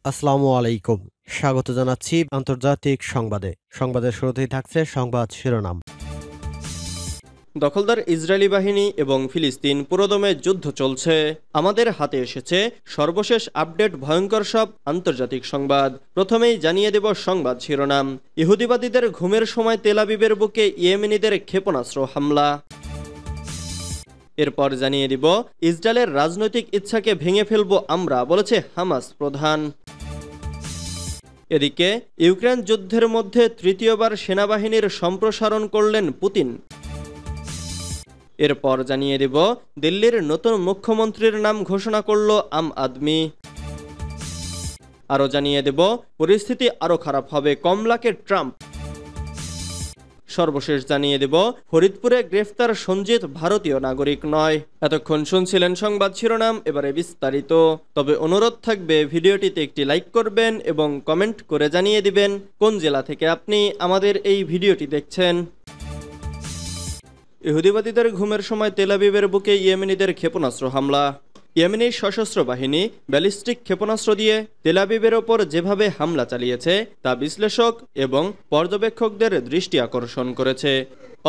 আসসালামু আলাইকুম। স্বাগত জানাচ্ছি আন্তর্জাতিক সংবাদে। সংবাদের শুরুতেই থাকছে সংবাদ শিরোনাম। দখলদার ইসরায়েলি বাহিনী এবং ফিলিস্তিন পুরোদমে যুদ্ধ চলছে। আমাদের হাতে এসেছে সর্বশেষ আপডেট, ভয়ঙ্কর সব আন্তর্জাতিক সংবাদ। প্রথমেই জানিয়ে দেব সংবাদ শিরোনাম। ইহুদিবাদীদের ঘুমের সময় তেল আবিবের বুকে ইয়েমেনিদের ক্ষেপণাস্ত্র হামলা। এরপর জানিয়ে দিব ইসরায়েলের রাজনৈতিক ইচ্ছাকে ভেঙে ফেলব আমরা, বলেছে হামাস প্রধান। এদিকে ইউক্রেন যুদ্ধের মধ্যে তৃতীয়বার সেনাবাহিনীর সম্প্রসারণ করলেন পুতিন। এরপর জানিয়ে দেব দিল্লির নতুন মুখ্যমন্ত্রীর নাম ঘোষণা করল আম আদমি। আরও জানিয়ে দেব পরিস্থিতি আরও খারাপ হবে, কমলাকে ট্রাম্প। সর্বশেষ জানিয়ে দেব ফরিদপুরে গ্রেফতার সঞ্জিত ভারতীয় নাগরিক নয়। এতক্ষণ শুনছিলেন সংবাদ শিরোনাম, এবারে বিস্তারিত। তবে অনুরোধ থাকবে ভিডিওটিতে একটি লাইক করবেন এবং কমেন্ট করে জানিয়ে দিবেন কোন জেলা থেকে আপনি আমাদের এই ভিডিওটি দেখছেন। ইহুদিবাদীদের ঘুমের সময় তেল আবিবের বুকে ইয়েমেনিদের ক্ষেপণাস্ত্র হামলা। ইয়েমেনির সশস্ত্র বাহিনী ব্যালিস্টিক ক্ষেপণাস্ত্র দিয়ে তেল আবিবের ওপর যেভাবে হামলা চালিয়েছে তা বিশ্লেষক এবং পর্যবেক্ষকদের দৃষ্টি আকর্ষণ করেছে।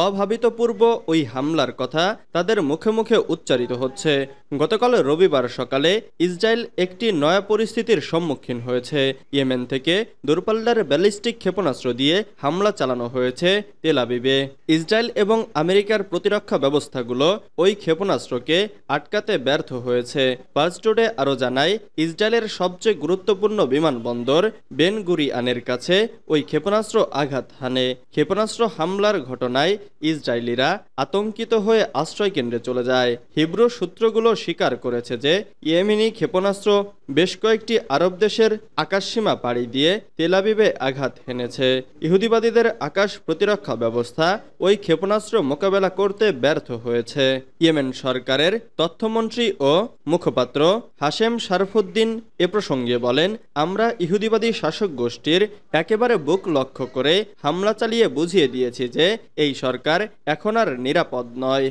অভাবিতপূর্ব ওই হামলার কথা তাদের মুখে মুখে উচ্চারিত হচ্ছে। গতকাল রবিবার সকালে ইসরায়েল একটি নয়া পরিস্থিতির সম্মুখীন হয়েছে। ইয়েমেন থেকে দূরপাল্লার ব্যালিস্টিক ক্ষেপণাস্ত্র দিয়ে হামলা চালানো হয়েছে তেল আবিবে। ইসরায়েল এবং আমেরিকার প্রতিরক্ষা ব্যবস্থাগুলো ওই ক্ষেপণাস্ত্রকে আটকাতে ব্যর্থ হয়েছে। পার্স টুডে আরও জানায়, ইসরায়েলের সবচেয়ে গুরুত্বপূর্ণ বিমানবন্দর বেন গুরিয়ানের কাছে ওই ক্ষেপণাস্ত্র আঘাত হানে। ক্ষেপণাস্ত্র হামলার ঘটনায় ইসরায়েলিরা আতঙ্কিত হয়ে আশ্রয় কেন্দ্রে চলে যায়। হিব্রু সূত্রগুলো স্বীকার করেছে যে ইয়েমেনি ক্ষেপণাস্ত্র বেশ কয়েকটি আরব দেশের আকাশসীমা পাড়ি দিয়ে তেল আবিবে আঘাত হেনেছে। ইহুদিবাদীদের আকাশ প্রতিরক্ষা ব্যবস্থা ওই ক্ষেপণাস্ত্র মোকাবেলা করতে ব্যর্থ হয়েছে। ইয়েমেন সরকারের তথ্যমন্ত্রী ও মুখপাত্র হাশেম শারফুদ্দিন এ প্রসঙ্গে বলেন, আমরা ইহুদিবাদী শাসক গোষ্ঠীর একেবারে বুক লক্ষ্য করে হামলা চালিয়ে বুঝিয়ে দিয়েছি যে এই সরকার এখন আর নিরাপদ নয়।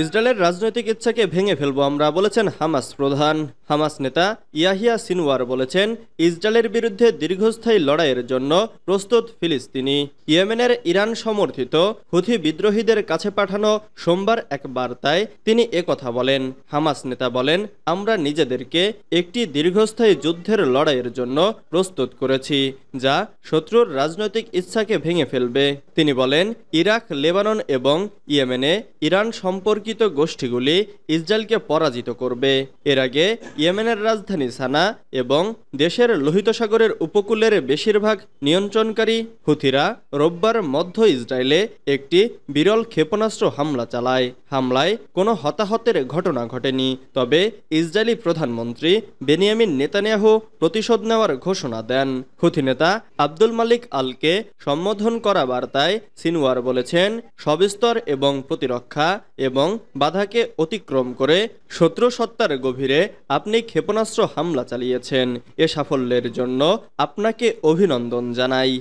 ইসরায়েলের রাজনৈতিক ইচ্ছাকে ভেঙে ফেলব আমরা, বলেছেন হামাস প্রধান। হামাস নেতা ইয়াহিয়া সিনওয়ার বলেছেন, ইসরায়েলের বিরুদ্ধে দীর্ঘস্থায়ী লড়াইয়ের জন্য প্রস্তুত ফিলিস্তিনি। ইয়েমেনের ইরান সমর্থিত হুথি বিদ্রোহীদের কাছে পাঠানো সোমবার এক বার্তায় তিনি একথা বলেন। হামাস নেতা বলেন, আমরা নিজেদেরকে একটি দীর্ঘস্থায়ী যুদ্ধের লড়াইয়ের জন্য প্রস্তুত করেছি যা শত্রুর রাজনৈতিক ইচ্ছাকে ভেঙে ফেলবে। তিনি বলেন, ইরাক, লেবানন এবং ইয়েমেনে ইরান সম্পর্কিত গোষ্ঠীগুলি ইসরায়েলকে পরাজিত করবে। এর আগে ইয়েমেনের রাজধানী সানা এবং দেশের লোহিত সাগরের উপকূলের বেশিরভাগ নিয়ন্ত্রণকারী হুথিরা রোববার মধ্য ইসরায়েলে একটি বিরল ক্ষেপণাস্ত্র হামলা চালায়। হামলায় কোনো হতাহতের ঘটনা ঘটেনি, তবে ইসরায়েলি প্রধানমন্ত্রী বেনিয়ামিন নেতানিয়াহু প্রতিশোধ নেওয়ার ঘোষণা দেন। হুথি নেতা আব্দুল মালিক আলকে সম্বোধন করা বার্তায় সিনওয়ার বলেছেন, সবিস্তর এবং প্রতিরক্ষা এবং বাধাকে অতিক্রম করে শত্রু সত্তার গভীরে আপনি ক্ষেপণাস্ত্র হামলা চালিয়েছেন। এ সাফল্যের জন্য আপনাকে অভিনন্দন জানাই।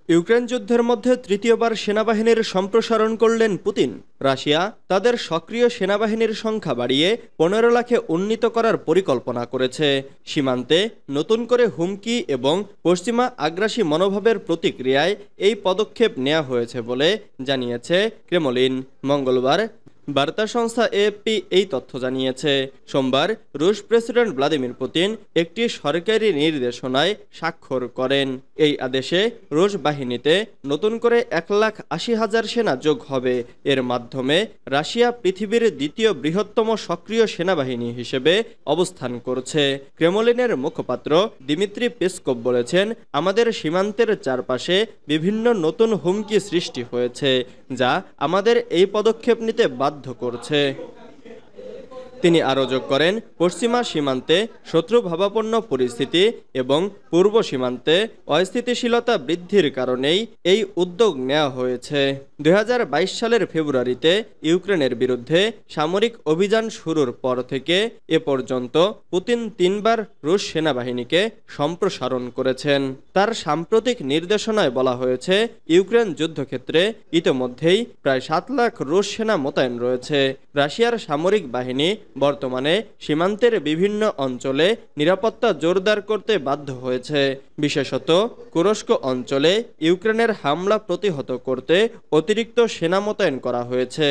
ইউক্রেন যুদ্ধের মধ্যে তৃতীয়বার সেনাবাহিনীর সম্প্রসারণ করলেন পুতিন। রাশিয়া তাদের সক্রিয় সেনাবাহিনীর সংখ্যা বাড়িয়ে 15 লাখে উন্নীত করার পরিকল্পনা করেছে। সীমান্তে নতুন করে হুমকি এবং পশ্চিমা আগ্রাসী মনোভাবের প্রতিক্রিয়ায় এই পদক্ষেপ নেওয়া হয়েছে বলে জানিয়েছে ক্রেমলিন। মঙ্গলবার বার্তা সংস্থা এএফপি এই তথ্য জানিয়েছে। সোমবার রুশ প্রেসিডেন্ট ভ্লাদিমির পুতিন একটি সরকারি নির্দেশনায় স্বাক্ষর করেন। এই আদেশে রুশ বাহিনীতে নতুন করে 1,80,000 সেনা যোগ হবে। এর মাধ্যমে রাশিয়া পৃথিবীর দ্বিতীয় বৃহত্তম সক্রিয় সেনাবাহিনী হিসেবে অবস্থান করছে। ক্রেমলিনের মুখপাত্র দিমিত্রি পেসকভ বলেছেন, আমাদের সীমান্তের চারপাশে বিভিন্ন নতুন হুমকি সৃষ্টি হয়েছে যা আমাদের এই পদক্ষেপ নিতে বাধ্য করছে। তিনি আরও যোগ করেন, পশ্চিমা সীমান্তে শত্রুভাবাপন্ন পরিস্থিতি এবং পূর্ব সীমান্তে অস্থিতিশীলতা বৃদ্ধির কারণেই এই উদ্যোগ নেওয়া হয়েছে। 2022 সালের ফেব্রুয়ারিতে ইউক্রেনের বিরুদ্ধে সামরিক অভিযান শুরুর পর থেকে এ পর্যন্ত পুতিন 3বার রুশ সেনাবাহিনীকে সম্প্রসারণ করেছেন। তার সাম্প্রতিক নির্দেশনায় বলা হয়েছে, ইউক্রেন যুদ্ধক্ষেত্রে ইতোমধ্যেই প্রায় 7 লাখ রুশ সেনা মোতায়েন রয়েছে। রাশিয়ার সামরিক বাহিনী বর্তমানে সীমান্তের বিভিন্ন অঞ্চলে নিরাপত্তা জোরদার করতে বাধ্য হয়েছে। বিশেষত কুরস্ক অঞ্চলে ইউক্রেনের হামলা প্রতিহত করতে অতিরিক্ত সেনা মোতায়েন করা হয়েছে।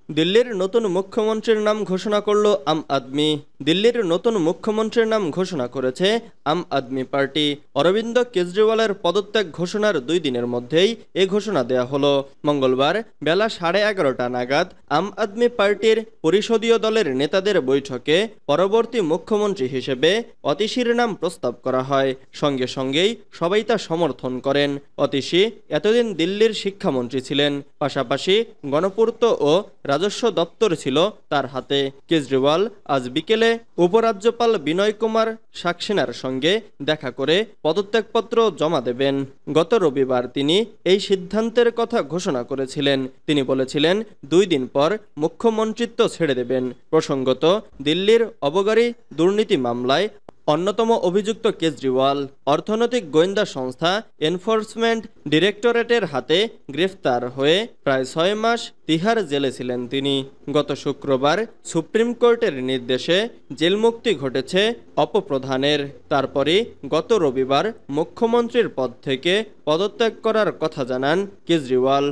দিল্লির নতুন মুখ্যমন্ত্রীর নাম ঘোষণা করল আম আদমি। দিল্লির নতুন মুখ্যমন্ত্রীর নাম ঘোষণা করেছে আম আদমি পার্টি। অরবিন্দ কেজরিওয়ালের পদত্যাগ ঘোষণার 2 দিনের মধ্যেই এ ঘোষণা দেয়া হলো। মঙ্গলবার বেলা 11:30টা নাগাদ আম আদমি পার্টির পরিষদীয় দলের নেতাদের বৈঠকে পরবর্তী মুখ্যমন্ত্রী হিসেবে অতীশীর নাম প্রস্তাব করা হয়। সঙ্গে সঙ্গেই সবাই তা সমর্থন করেন। অতীশী এতদিন দিল্লির শিক্ষামন্ত্রী ছিলেন, পাশাপাশি গণপূর্ত ও রাজস্ব দপ্তর ছিল তার হাতে। কেজরিওয়াল আজ বিকেলে উপরাজ্যপাল বিনয় কুমার সাক্সেনার সঙ্গে দেখা করে পদত্যাগপত্র জমা দেবেন। গত রবিবার তিনি এই সিদ্ধান্তের কথা ঘোষণা করেছিলেন। তিনি বলেছিলেন 2 দিন পর মুখ্যমন্ত্রিত্ব ছেড়ে দেবেন। প্রসঙ্গত, দিল্লির অবকারী দুর্নীতি মামলায় অন্যতম অভিযুক্ত কেজরিওয়াল অর্থনৈতিক গোয়েন্দা সংস্থা এনফোর্সমেন্ট ডিরেক্টরেটের হাতে গ্রেফতার হয়ে প্রায় 6 মাস তিহার জেলে ছিলেন তিনি। গত শুক্রবার সুপ্রিম কোর্টের নির্দেশে জেলমুক্তি ঘটেছে অপপ্রধানের। তারপরই গত রবিবার মুখ্যমন্ত্রীর পদ থেকে পদত্যাগ করার কথা জানান কেজরিওয়াল।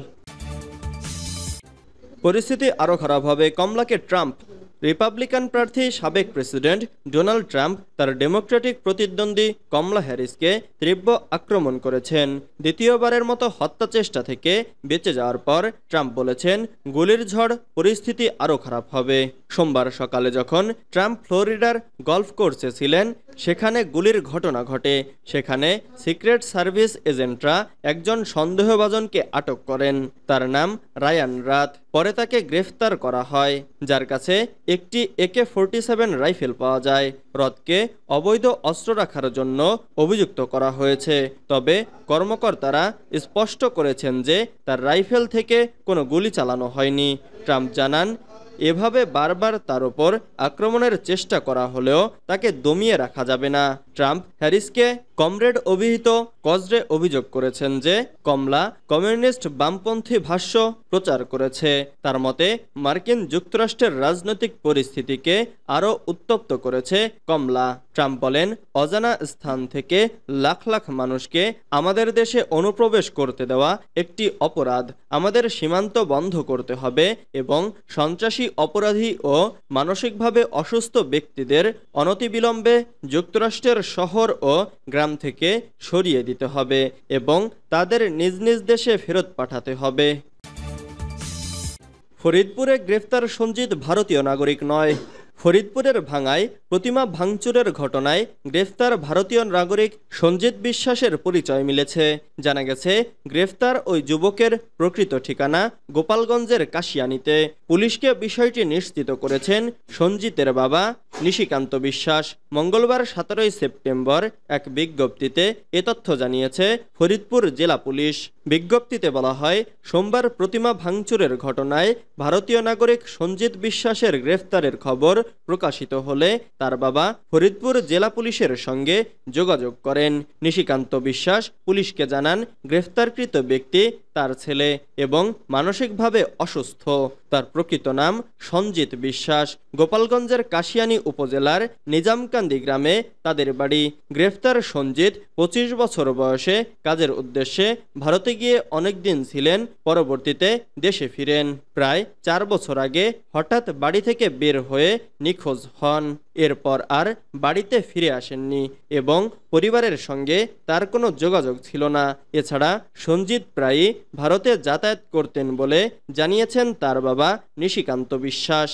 পরিস্থিতি আরও খারাপ হবে, কমলাকে ট্রাম্প। রিপাবলিকান প্রার্থী সাবেক প্রেসিডেন্ট ডোনাল্ড ট্রাম্প তার ডেমোক্রেটিক প্রতিদ্বন্দ্বী কমলা হ্যারিসকে তীব্র আক্রমণ করেছেন। দ্বিতীয়বারের মতো হত্যা চেষ্টা থেকে বেঁচে যাওয়ার পর ট্রাম্প বলেছেন, গুলির ঝড় পরিস্থিতি আরও খারাপ হবে। সোমবার সকালে যখন ট্রাম্প ফ্লোরিডার গলফ কোর্সে ছিলেন, সেখানে গুলির ঘটনা ঘটে। সেখানে সিক্রেট সার্ভিস এজেন্টরা একজন সন্দেহভাজনকে আটক করেন। তার নাম রায়ান রাথ। পরে তাকে গ্রেফতার করা হয়, যার কাছে একটি AK-47 রাইফেল পাওয়া যায়। রথকে অবৈধ অস্ত্র রাখার জন্য অভিযুক্ত করা হয়েছে। তবে কর্মকর্তারা স্পষ্ট করেছেন যে তার রাইফেল থেকে কোনো গুলি চালানো হয়নি। ট্রাম্প জানান, এভাবে বারবার তার উপর আক্রমণের চেষ্টা করা হলেও তাকে দমিয়ে রাখা যাবে না। ট্রাম্প হ্যারিসকে কমরেড অভিহিত কজরে অভিযোগ করেছেন যে কমলা কমিউনিস্ট বামপন্থী ভাষ্য প্রচার করেছে। তার মতে, মার্কিন যুক্তরাষ্ট্রের রাজনৈতিক পরিস্থিতিকে আরও উত্তপ্ত করেছে কমলা। ট্রাম্প বলেন, অজানা স্থান থেকে লাখ লাখ মানুষকে আমাদের দেশে অনুপ্রবেশ করতে দেওয়া একটি অপরাধ। আমাদের সীমান্ত বন্ধ করতে হবে এবং সন্ত্রাসী, অপরাধী ও মানসিকভাবে অসুস্থ ব্যক্তিদের অনতিবিলম্বে যুক্তরাষ্ট্রের শহর ও গ্রাম থেকে সরিয়ে দিতে হবে এবং তাদের নিজ নিজ দেশে ফেরত পাঠাতে হবে। ফরিদপুরে গ্রেফতার সঞ্জিত ভারতীয় নাগরিক নয়। ফরিদপুরের ভাঙায় প্রতিমা ভাঙচুরের ঘটনায় গ্রেফতার ভারতীয় নাগরিক সঞ্জিত বিশ্বাসের পরিচয় মিলেছে। জানা গেছে, গ্রেফতার ওই যুবকের প্রকৃত ঠিকানা গোপালগঞ্জের কাশিয়ানীতে। পুলিশকে বিষয়টি নিশ্চিত করেছেন সঞ্জিতের বাবা নিশিকান্ত বিশ্বাস। মঙ্গলবার 17 সেপ্টেম্বর এক বিজ্ঞপ্তিতে এ তথ্য জানিয়েছে ফরিদপুর জেলা পুলিশ। বিজ্ঞপ্তিতে বলা হয়, সোমবার প্রতিমা ভাঙচুরের ঘটনায় ভারতীয় নাগরিক সঞ্জিত বিশ্বাসের গ্রেফতারের খবর প্রকাশিত হলে তার বাবা ফরিদপুর জেলা পুলিশের সঙ্গে যোগাযোগ করেন। নিশিকান্ত বিশ্বাস পুলিশকে জানান, গ্রেফতারকৃত ব্যক্তি তার ছেলে এবং মানসিকভাবে অসুস্থ। তার প্রকৃত নাম সঞ্জিত বিশ্বাস। গোপালগঞ্জের কাশিয়ানী উপজেলার নিজামকান্দি গ্রামে তাদের বাড়ি। গ্রেফতার সঞ্জিত 25 বছর বয়সে কাজের উদ্দেশ্যে ভারতে গিয়ে অনেকদিন ছিলেন, পরবর্তীতে দেশে ফিরেন। প্রায় 4 বছর আগে হঠাৎ বাড়ি থেকে বের হয়ে নিখোঁজ হন। এরপর আর বাড়িতে ফিরে আসেননি এবং পরিবারের সঙ্গে তার কোনো যোগাযোগ ছিল না। এছাড়া সঞ্জিত প্রায়ই ভারতে যাতায়াত করতেন বলে জানিয়েছেন তার বাবা নিশিকান্ত বিশ্বাস।